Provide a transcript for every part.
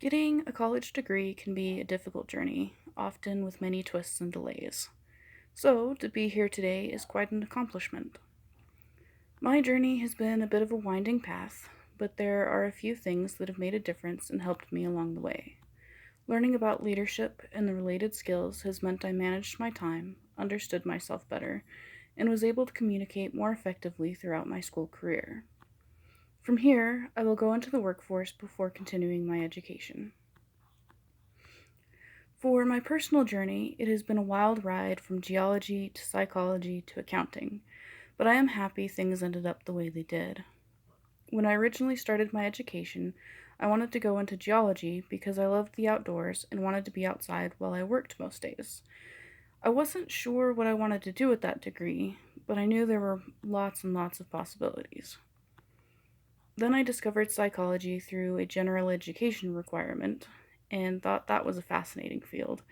Getting a college degree can be a difficult journey, often with many twists and delays. So, to be here today is quite an accomplishment. My journey has been a bit of a winding path, but there are a few things that have made a difference and helped me along the way. Learning about leadership and the related skills has meant I managed my time, understood myself better, and was able to communicate more effectively throughout my school career. From here, I will go into the workforce before continuing my education. For my personal journey, it has been a wild ride from geology to psychology to accounting, but I am happy things ended up the way they did. When I originally started my education, I wanted to go into geology because I loved the outdoors and wanted to be outside while I worked most days. I wasn't sure what I wanted to do with that degree, but I knew there were lots and lots of possibilities. Then I discovered psychology through a general education requirement and thought that was a fascinating field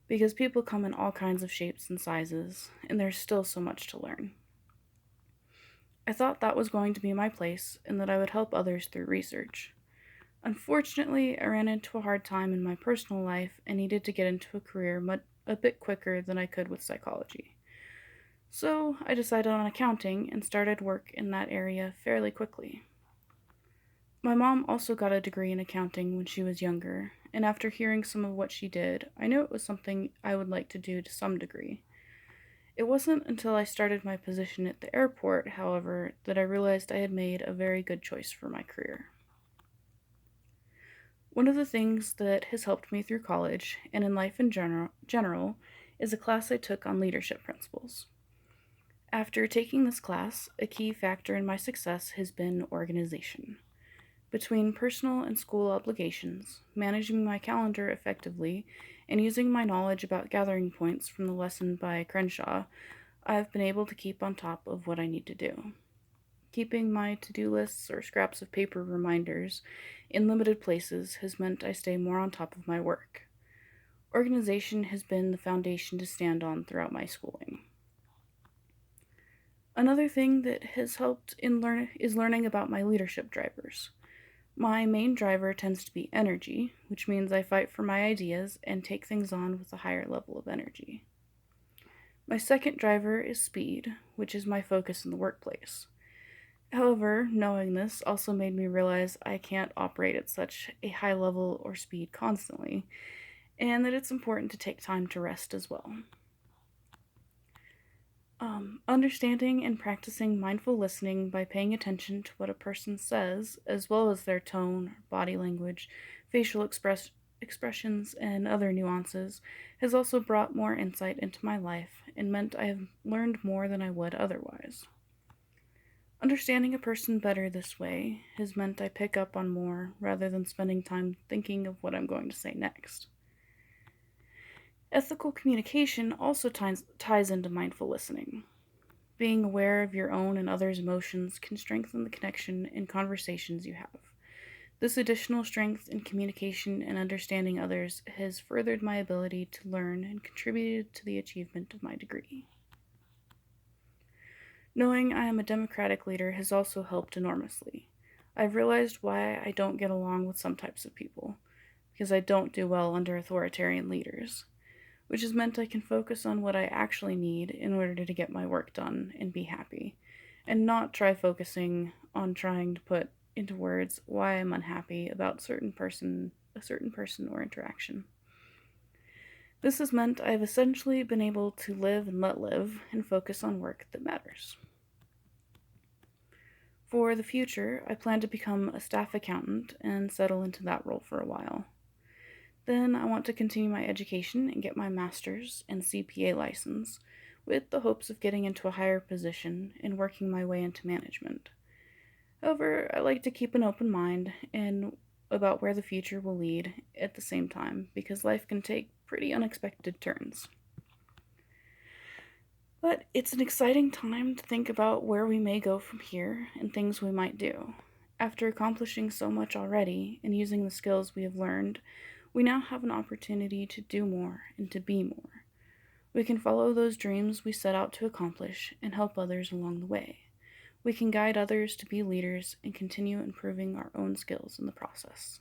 because people come in all kinds of shapes and sizes, and there's still so much to learn. I thought that was going to be my place and that I would help others through research. Unfortunately, I ran into a hard time in my personal life and needed to get into a career a bit quicker than I could with psychology. So I decided on accounting and started work in that area fairly quickly. My mom also got a degree in accounting when she was younger, and after hearing some of what she did, I knew it was something I would like to do to some degree. It wasn't until I started my position at the airport, however, that I realized I had made a very good choice for my career. One of the things that has helped me through college and in life in general is a class I took on leadership principles. After taking this class, a key factor in my success has been organization. Between personal and school obligations, managing my calendar effectively, and using my knowledge about gathering points from the lesson by Crenshaw, I have been able to keep on top of what I need to do. Keeping my to do lists or scraps of paper reminders in limited places has meant I stay more on top of my work. Organization has been the foundation to stand on throughout my schooling. Another thing that has helped is learning about my leadership drivers. My main driver tends to be energy, which means I fight for my ideas and take things on with a higher level of energy. My second driver is speed, which is my focus in the workplace. However, knowing this also made me realize I can't operate at such a high level or speed constantly, and that it's important to take time to rest as well. Understanding and practicing mindful listening by paying attention to what a person says, as well as their tone, body language, expressions, and other nuances, has also brought more insight into my life and meant I have learned more than I would otherwise. Understanding a person better this way has meant I pick up on more rather than spending time thinking of what I'm going to say next. Ethical communication also ties into mindful listening. Being aware of your own and others' emotions can strengthen the connection in conversations you have. This additional strength in communication and understanding others has furthered my ability to learn and contributed to the achievement of my degree. Knowing I am a democratic leader has also helped enormously. I've realized why I don't get along with some types of people, because I don't do well under authoritarian leaders, which has meant I can focus on what I actually need in order to get my work done and be happy, and not try focusing on trying to put into words why I'm unhappy about a certain person or interaction. This has meant I've essentially been able to live and let live and focus on work that matters. For the future, I plan to become a staff accountant and settle into that role for a while. Then I want to continue my education and get my master's and CPA license, with the hopes of getting into a higher position and working my way into management. However, I like to keep an open mind and about where the future will lead at the same time, because life can take pretty unexpected turns. But it's an exciting time to think about where we may go from here and things we might do. After accomplishing so much already and using the skills we have learned, we now have an opportunity to do more and to be more. We can follow those dreams we set out to accomplish and help others along the way. We can guide others to be leaders and continue improving our own skills in the process.